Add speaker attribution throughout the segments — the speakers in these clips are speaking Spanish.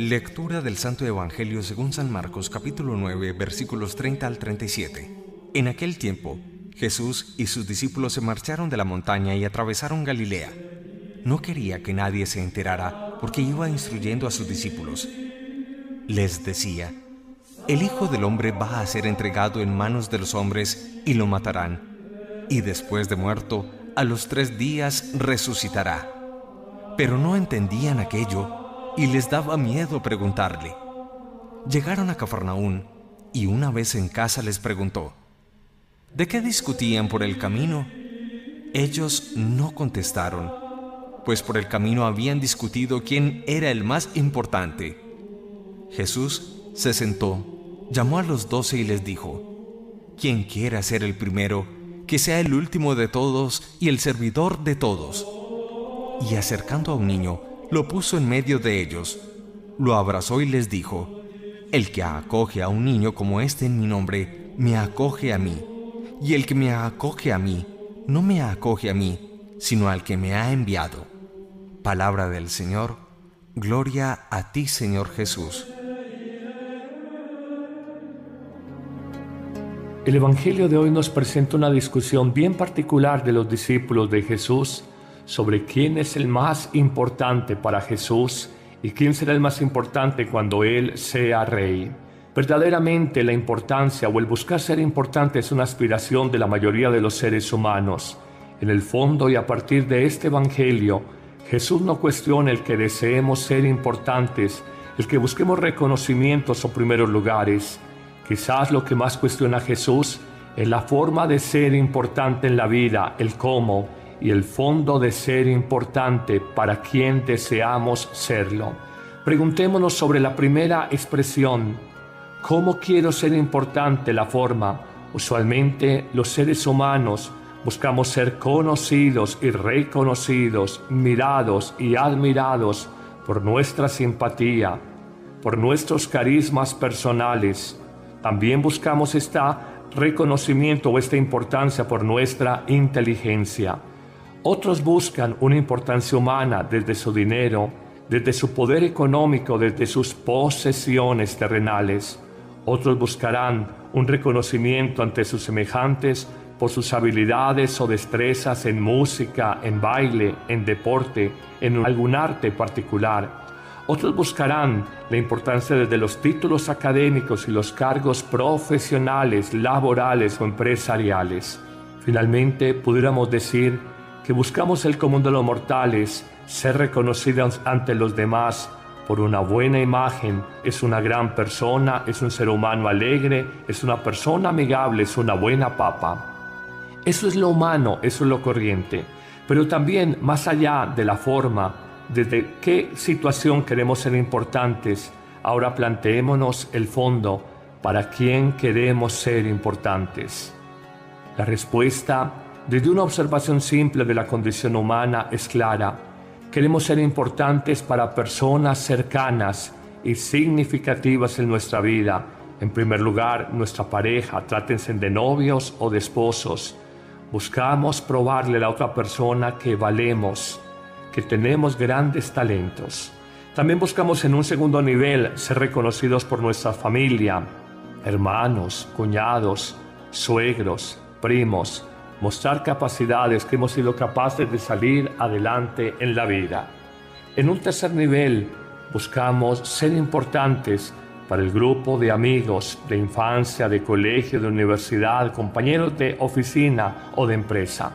Speaker 1: Lectura del Santo Evangelio según San Marcos, capítulo 9, versículos 30 al 37. En aquel tiempo, Jesús y sus discípulos se marcharon de la montaña y atravesaron Galilea. No quería que nadie se enterara porque iba instruyendo a sus discípulos. Les decía: el Hijo del Hombre va a ser entregado en manos de los hombres y lo matarán, y después de muerto, a los 3 días resucitará. Pero no entendían aquello y les daba miedo preguntarle. Llegaron a Cafarnaún y una vez en casa les preguntó: ¿de qué discutían por el camino? Ellos no contestaron, pues por el camino habían discutido quién era el más importante. Jesús se sentó, llamó a los 12 y les dijo: quien quiera ser el primero, que sea el último de todos y el servidor de todos. Y acercando a un niño, lo puso en medio de ellos, lo abrazó y les dijo: el que acoge a un niño como este en mi nombre, me acoge a mí. Y el que me acoge a mí, no me acoge a mí, sino al que me ha enviado. Palabra del Señor. Gloria a ti, Señor Jesús.
Speaker 2: El Evangelio de hoy nos presenta una discusión bien particular de los discípulos de Jesús sobre quién es el más importante para Jesús y quién será el más importante cuando Él sea rey. Verdaderamente la importancia o el buscar ser importante es una aspiración de la mayoría de los seres humanos. En el fondo y a partir de este Evangelio, Jesús no cuestiona el que deseemos ser importantes, el que busquemos reconocimientos o primeros lugares. Quizás lo que más cuestiona Jesús es la forma de ser importante en la vida, el cómo, y el fondo de ser importante para quien deseamos serlo. Preguntémonos sobre la primera expresión: ¿cómo quiero ser importante? La forma. Usualmente los seres humanos buscamos ser conocidos y reconocidos, mirados y admirados por nuestra simpatía, por nuestros carismas personales. También buscamos este reconocimiento o esta importancia por nuestra inteligencia. Otros buscan una importancia humana desde su dinero, desde su poder económico, desde sus posesiones terrenales. Otros buscarán un reconocimiento ante sus semejantes por sus habilidades o destrezas en música, en baile, en deporte, en algún arte particular. Otros buscarán la importancia desde los títulos académicos y los cargos profesionales, laborales o empresariales. Finalmente, pudiéramos decir que buscamos el común de los mortales, ser reconocidos ante los demás por una buena imagen. Es una gran persona, es un ser humano alegre, es una persona amigable, es una buena papa. Eso es lo humano, eso es lo corriente. Pero también, más allá de la forma, desde qué situación queremos ser importantes, ahora planteémonos el fondo: ¿para quién queremos ser importantes? La respuesta, desde una observación simple de la condición humana, es clara. Queremos ser importantes para personas cercanas y significativas en nuestra vida. En primer lugar, nuestra pareja, trátense de novios o de esposos. Buscamos probarle a la otra persona que valemos, que tenemos grandes talentos. También buscamos en un segundo nivel ser reconocidos por nuestra familia, hermanos, cuñados, suegros, primos, mostrar capacidades, que hemos sido capaces de salir adelante en la vida. En un tercer nivel, buscamos ser importantes para el grupo de amigos, de infancia, de colegio, de universidad, compañeros de oficina o de empresa.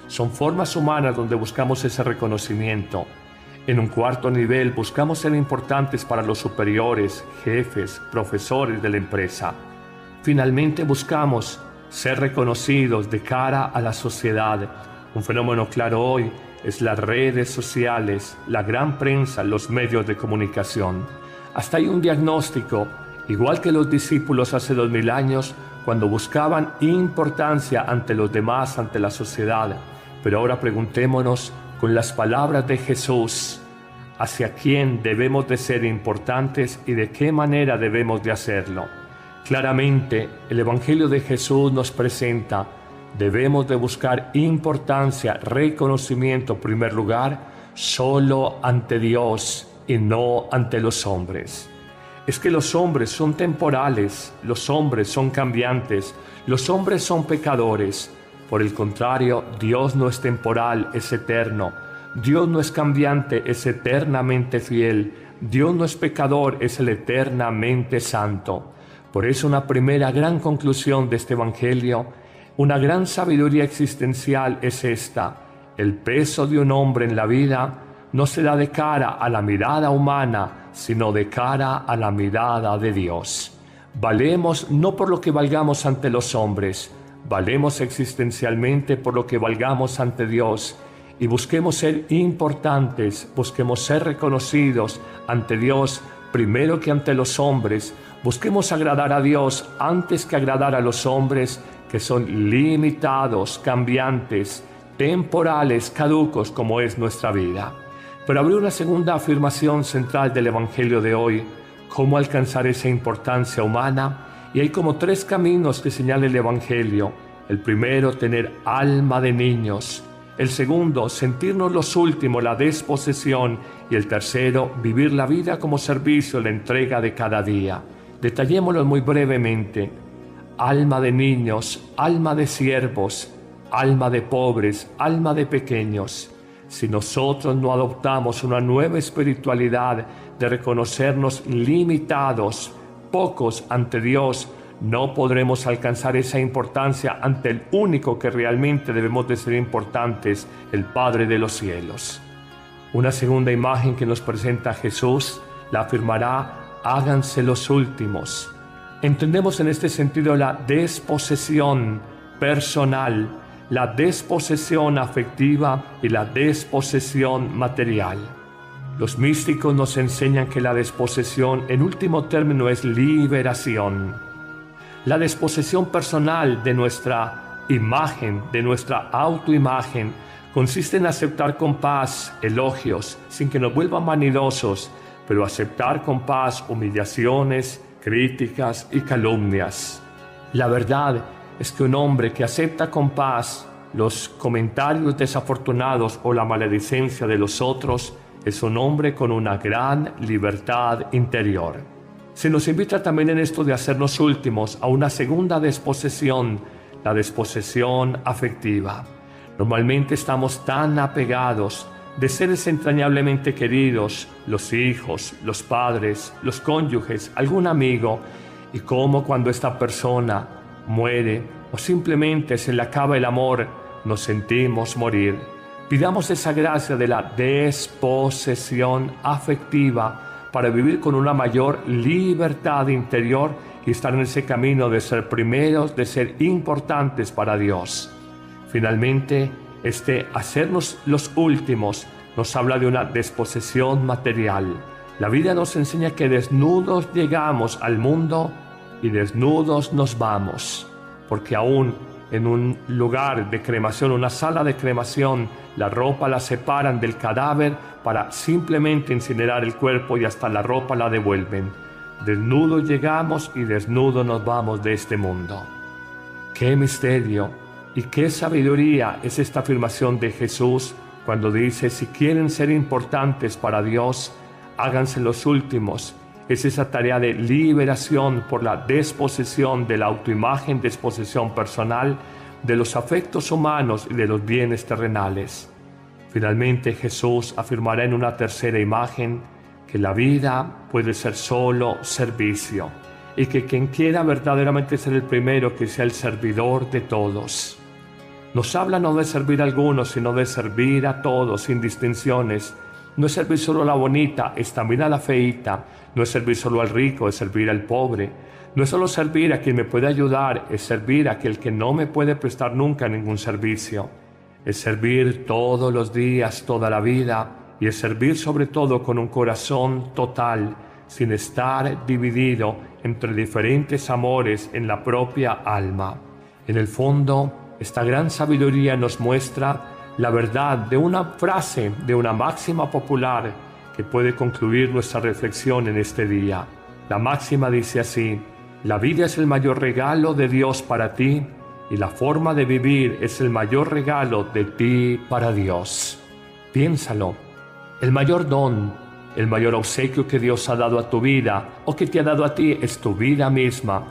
Speaker 2: Son formas humanas donde buscamos ese reconocimiento. En un cuarto nivel, buscamos ser importantes para los superiores, jefes, profesores de la empresa. Finalmente, buscamos ser reconocidos de cara a la sociedad. Un fenómeno claro hoy es las redes sociales, la gran prensa, los medios de comunicación. Hasta hay un diagnóstico, igual que los discípulos hace 2000 años, cuando buscaban importancia ante los demás, ante la sociedad. Pero ahora preguntémonos con las palabras de Jesús: ¿hacia quién debemos de ser importantes y de qué manera debemos de hacerlo? Claramente, el Evangelio de Jesús nos presenta: debemos de buscar importancia, reconocimiento, en primer lugar, solo ante Dios y no ante los hombres. Es que los hombres son temporales, los hombres son cambiantes, los hombres son pecadores. Por el contrario, Dios no es temporal, es eterno. Dios no es cambiante, es eternamente fiel. Dios no es pecador, es el eternamente santo. Por eso una primera gran conclusión de este Evangelio, una gran sabiduría existencial es esta: el peso de un hombre en la vida no se da de cara a la mirada humana, sino de cara a la mirada de Dios. Valemos no por lo que valgamos ante los hombres, valemos existencialmente por lo que valgamos ante Dios, y busquemos ser importantes, busquemos ser reconocidos ante Dios primero que ante los hombres. Busquemos agradar a Dios antes que agradar a los hombres, que son limitados, cambiantes, temporales, caducos, como es nuestra vida. Pero habría una segunda afirmación central del Evangelio de hoy: cómo alcanzar esa importancia humana. Y hay como 3 caminos que señala el Evangelio. El primero, tener alma de niños. El segundo, sentirnos los últimos, la desposesión. Y el tercero, vivir la vida como servicio, la entrega de cada día. Detallémoslo muy brevemente. Alma de niños, alma de siervos, alma de pobres, alma de pequeños. Si nosotros no adoptamos una nueva espiritualidad de reconocernos limitados, pocos ante Dios, no podremos alcanzar esa importancia ante el único que realmente debemos de ser importantes, el Padre de los cielos. Una segunda imagen que nos presenta Jesús la afirmará: háganse los últimos. Entendemos en este sentido la desposesión personal, la desposesión afectiva y la desposesión material. Los místicos nos enseñan que la desposesión en último término es liberación. La desposesión personal de nuestra imagen, de nuestra autoimagen, consiste en aceptar con paz elogios sin que nos vuelvan vanidosos, pero aceptar con paz humillaciones, críticas y calumnias. La verdad es que un hombre que acepta con paz los comentarios desafortunados o la maledicencia de los otros es un hombre con una gran libertad interior. Se nos invita también en esto de hacernos últimos a una segunda desposesión, la desposesión afectiva. Normalmente estamos tan apegados de seres entrañablemente queridos, los hijos, los padres, los cónyuges, algún amigo, y como cuando esta persona muere o simplemente se le acaba el amor, nos sentimos morir. Pidamos esa gracia de la desposesión afectiva para vivir con una mayor libertad interior y estar en ese camino de ser primeros, de ser importantes para Dios. Finalmente, hacernos los últimos nos habla de una desposesión material. La vida nos enseña que desnudos llegamos al mundo y desnudos nos vamos, porque aún en un lugar de cremación, una sala de cremación, la ropa la separan del cadáver para simplemente incinerar el cuerpo y hasta la ropa la devuelven. Desnudos llegamos y desnudos nos vamos de este mundo. ¡Qué misterio y qué sabiduría es esta afirmación de Jesús cuando dice: si quieren ser importantes para Dios, háganse los últimos! Es esa tarea de liberación por la desposesión de la autoimagen, desposesión personal, de los afectos humanos y de los bienes terrenales. Finalmente, Jesús afirmará en una tercera imagen que la vida puede ser solo servicio y que quien quiera verdaderamente ser el primero, que sea el servidor de todos. Nos habla no de servir a algunos, sino de servir a todos sin distinciones. No es servir solo a la bonita, es también a la feíta. No es servir solo al rico, es servir al pobre. No es solo servir a quien me puede ayudar, es servir a aquel que no me puede prestar nunca ningún servicio. Es servir todos los días, toda la vida, y es servir sobre todo con un corazón total, sin estar dividido entre diferentes amores en la propia alma. En el fondo, esta gran sabiduría nos muestra la verdad de una frase, de una máxima popular que puede concluir nuestra reflexión en este día. La máxima dice así: la vida es el mayor regalo de Dios para ti y la forma de vivir es el mayor regalo de ti para Dios. Piénsalo, el mayor don, El mayor obsequio que Dios ha dado a tu vida o que te ha dado a ti es tu vida misma.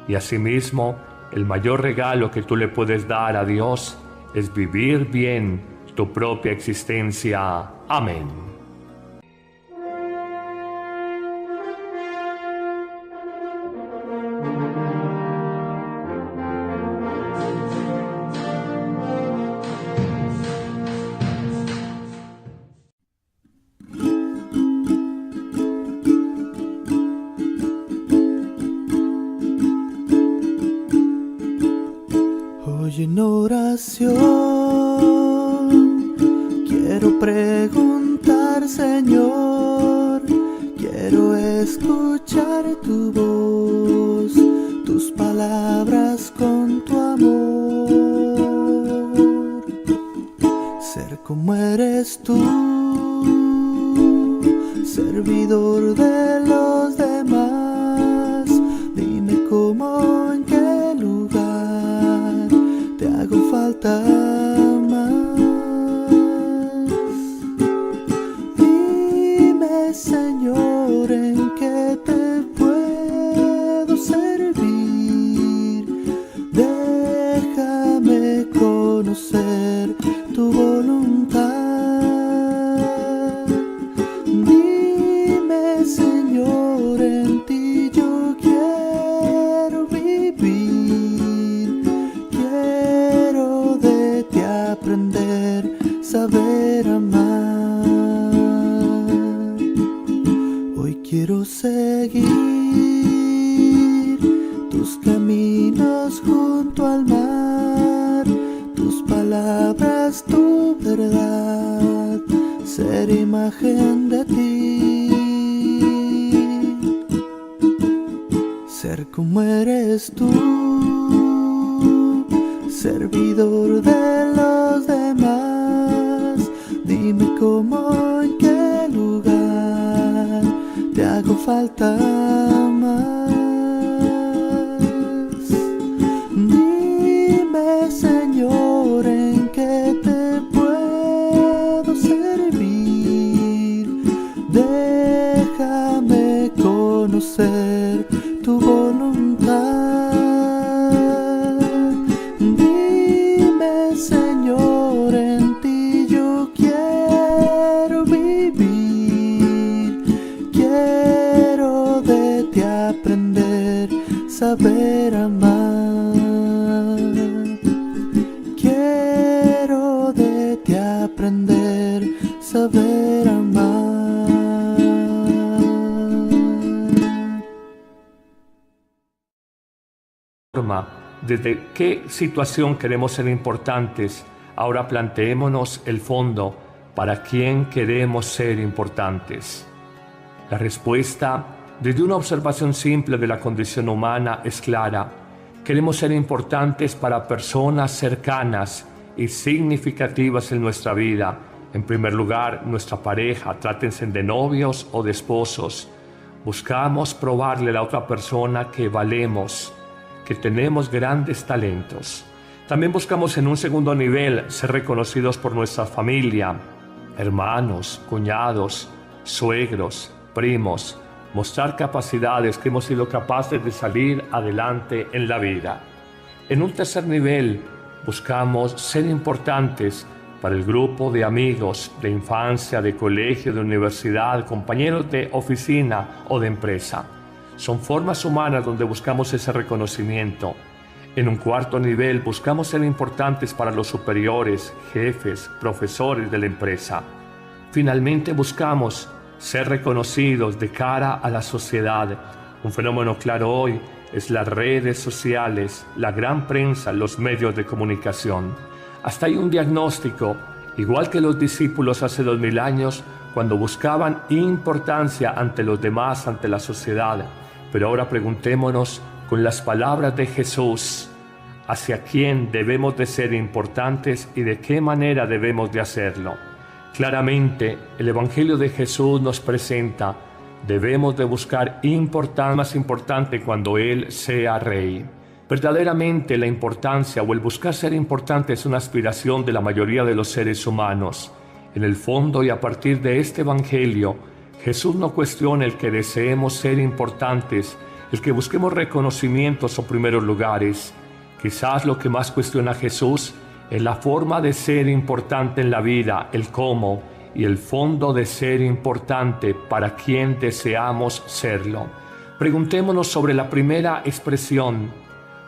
Speaker 2: Y asimismo, el mayor regalo que tú le puedes dar a Dios es vivir bien tu propia existencia. Amén.
Speaker 3: Hoy en oración quiero preguntar, Señor, quiero escuchar tu voz, tus palabras con tu amor. Ser como eres tú, servidor de los demás. Dime cómo, en qué lugar te hago falta más. Dime, Señor, en qué te puedo servir. Déjame conocer tu voluntad. Dime, Señor, en ti yo quiero vivir. Quiero de ti aprender, saber amar. Hoy quiero seguir tus caminos junto al mar, tus palabras, tu verdad, ser imagen de ti. Ser como eres tú, servidor de los demás. Dime cómo, en qué lugar te hago falta más. Dime, Señor, en qué te puedo servir. Déjame conocer tu voluntad. Dime, Señor, en ti yo quiero vivir. Quiero de ti aprender, saber amar. Quiero de ti aprender, saber amar.
Speaker 2: Desde qué situación queremos ser importantes, ahora planteémonos el fondo. ¿Para quién queremos ser importantes? La respuesta, desde una observación simple de la condición humana, es clara. Queremos ser importantes para personas cercanas y significativas en nuestra vida. En primer lugar, nuestra pareja, trátense de novios o de esposos. Buscamos probarle a la otra persona que valemos, que tenemos grandes talentos. También buscamos en un segundo nivel ser reconocidos por nuestra familia, hermanos, cuñados, suegros, primos, mostrar capacidades que hemos sido capaces de salir adelante en la vida. En un tercer nivel, buscamos ser importantes para el grupo de amigos de infancia, de colegio, de universidad, compañeros de oficina o de empresa. Son formas humanas donde buscamos ese reconocimiento. En un cuarto nivel, buscamos ser importantes para los superiores, jefes, profesores de la empresa. Finalmente, buscamos ser reconocidos de cara a la sociedad. Un fenómeno claro hoy es las redes sociales, la gran prensa, los medios de comunicación. Hasta hay un diagnóstico, igual que los discípulos hace 2000 años, cuando buscaban importancia ante los demás, ante la sociedad. Pero ahora preguntémonos con las palabras de Jesús, ¿hacia quién debemos de ser importantes y de qué manera debemos de hacerlo? Claramente, el Evangelio de Jesús nos presenta, debemos de buscar más importante cuando Él sea Rey. Verdaderamente la importancia o el buscar ser importante es una aspiración de la mayoría de los seres humanos. En el fondo y a partir de este Evangelio, Jesús no cuestiona el que deseemos ser importantes, el que busquemos reconocimientos o primeros lugares. Quizás lo que más cuestiona a Jesús es la forma de ser importante en la vida, el cómo, y el fondo de ser importante para quien deseamos serlo. Preguntémonos sobre la primera expresión.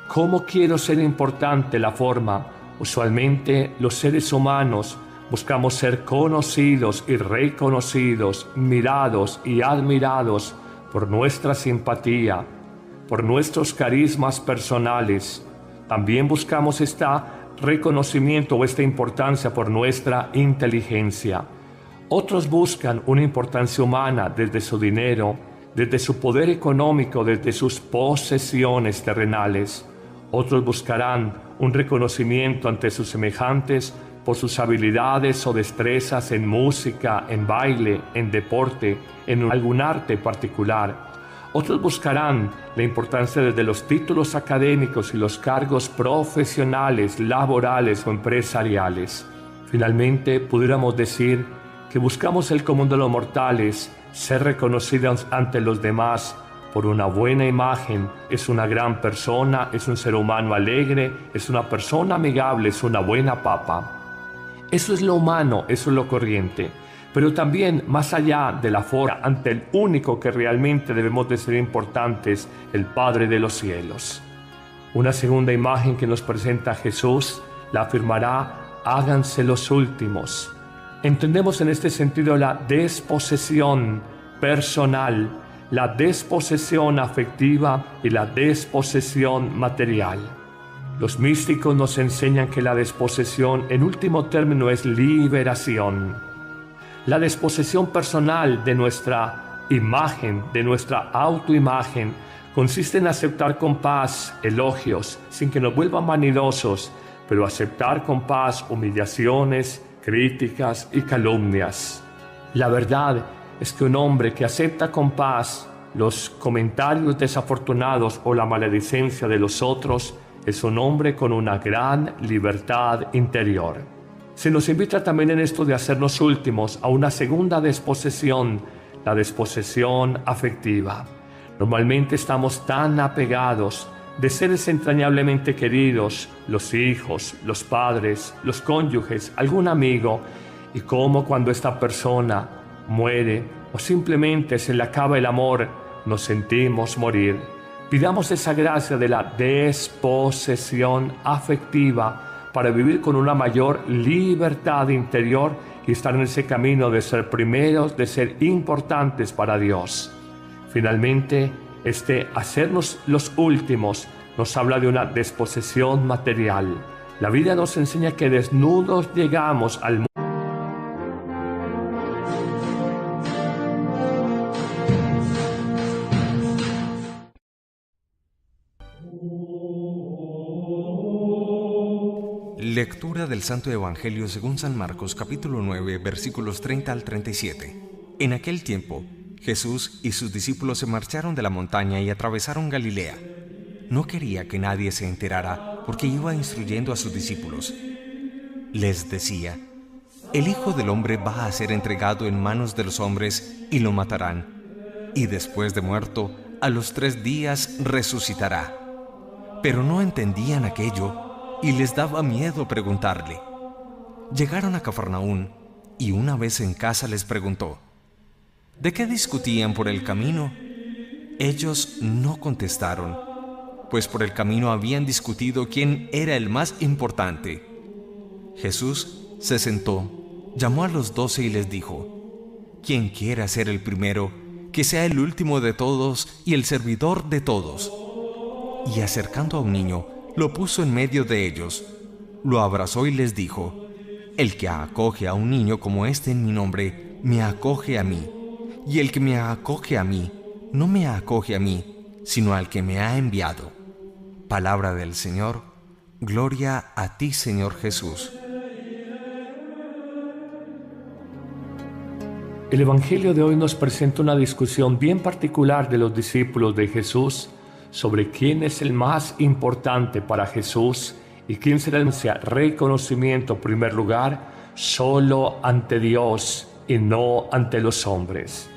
Speaker 2: ¿Cómo quiero ser importante? La forma. Usualmente los seres humanos buscamos ser conocidos y reconocidos, mirados y admirados por nuestra simpatía, por nuestros carismas personales. También buscamos este reconocimiento o esta importancia por nuestra inteligencia. Otros buscan una importancia humana desde su dinero, desde su poder económico, desde sus posesiones terrenales. Otros buscarán un reconocimiento ante sus semejantes por sus habilidades o destrezas en música, en baile, en deporte, en algún arte particular. Otros buscarán la importancia desde los títulos académicos y los cargos profesionales, laborales o empresariales. Finalmente, pudiéramos decir que buscamos el común de los mortales, ser reconocidos ante los demás por una buena imagen. Es una gran persona, es un ser humano alegre, es una persona amigable, es una buena papa. Eso es lo humano, eso es lo corriente. Pero también, más allá de la forma, ante el único que realmente debemos de ser importantes, el Padre de los cielos. Una segunda imagen que nos presenta Jesús la afirmará: háganse los últimos. Entendemos en este sentido la desposesión personal, la desposesión afectiva y la desposesión material. Los místicos nos enseñan que la desposesión, en último término, es liberación. La desposesión personal de nuestra imagen, de nuestra autoimagen, consiste en aceptar con paz elogios, sin que nos vuelvan vanidosos, pero aceptar con paz humillaciones, críticas y calumnias. La verdad es que un hombre que acepta con paz los comentarios desafortunados o la maledicencia de los otros es un hombre con una gran libertad interior. Se nos invita también en esto de hacernos últimos a una segunda desposesión, la desposesión afectiva. Normalmente estamos tan apegados de seres entrañablemente queridos, los hijos, los padres, los cónyuges, algún amigo, y como cuando esta persona muere o simplemente se le acaba el amor, nos sentimos morir. Pidamos esa gracia de la desposesión afectiva para vivir con una mayor libertad interior y estar en ese camino de ser primeros, de ser importantes para Dios. Finalmente, hacernos los últimos nos habla de una desposesión material. La vida nos enseña que desnudos llegamos al mundo.
Speaker 1: Lectura del Santo Evangelio según San Marcos, capítulo 9, versículos 30 al 37. En aquel tiempo, Jesús y sus discípulos se marcharon de la montaña y atravesaron Galilea. No quería que nadie se enterara porque iba instruyendo a sus discípulos. Les decía: el Hijo del Hombre va a ser entregado en manos de los hombres y lo matarán. Y después de muerto, a los 3 días resucitará. Pero no entendían aquello y les daba miedo preguntarle. Llegaron a Cafarnaún y una vez en casa les preguntó: ¿de qué discutían por el camino? Ellos no contestaron, pues por el camino habían discutido quién era el más importante. Jesús se sentó, llamó a los 12 y les dijo: quien quiera ser el primero, que sea el último de todos y el servidor de todos. Y acercando a un niño, lo puso en medio de ellos, lo abrazó y les dijo: el que acoge a un niño como este en mi nombre, me acoge a mí. Y el que me acoge a mí, no me acoge a mí, sino al que me ha enviado. Palabra del Señor. Gloria a ti, Señor Jesús.
Speaker 2: El Evangelio de hoy nos presenta una discusión bien particular de los discípulos de Jesús sobre quién es el más importante para Jesús y quién será el reconocimiento en primer lugar solo ante Dios y no ante los hombres.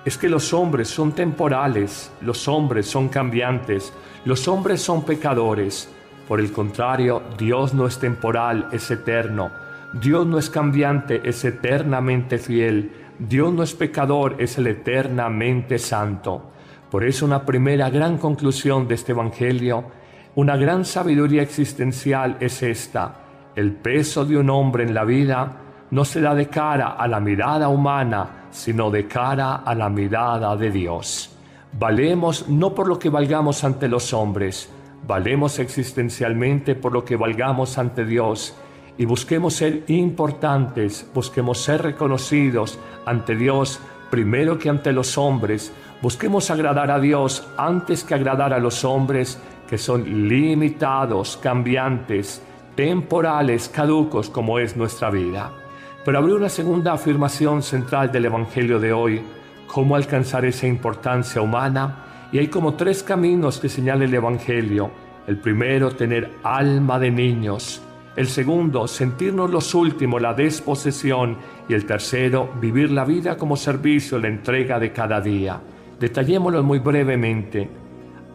Speaker 2: es que los hombres son temporales, los hombres son cambiantes, los hombres son pecadores. Por el contrario, Dios no es temporal, es eterno. Dios no es cambiante, es eternamente fiel. Dios no es pecador, es el eternamente santo. Por eso una primera gran conclusión de este Evangelio, una gran sabiduría existencial es esta: el peso de un hombre en la vida no se da de cara a la mirada humana, sino de cara a la mirada de Dios. Valemos no por lo que valgamos ante los hombres, valemos existencialmente por lo que valgamos ante Dios, y busquemos ser importantes, busquemos ser reconocidos ante Dios primero que ante los hombres. Busquemos agradar a Dios antes que agradar a los hombres, que son limitados, cambiantes, temporales, caducos, como es nuestra vida. Pero habrá una segunda afirmación central del Evangelio de hoy: cómo alcanzar esa importancia humana. Y hay como 3 caminos que señala el Evangelio. El primero, tener alma de niños. El segundo, sentirnos los últimos, la desposesión. Y el tercero, vivir la vida como servicio, la entrega de cada día. Detallémoslo muy brevemente.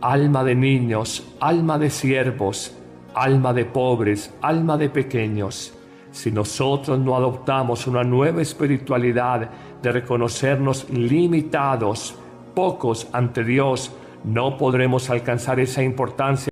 Speaker 2: Alma de niños, alma de siervos, alma de pobres, alma de pequeños. Si nosotros no adoptamos una nueva espiritualidad de reconocernos limitados, pocos ante Dios, no podremos alcanzar esa importancia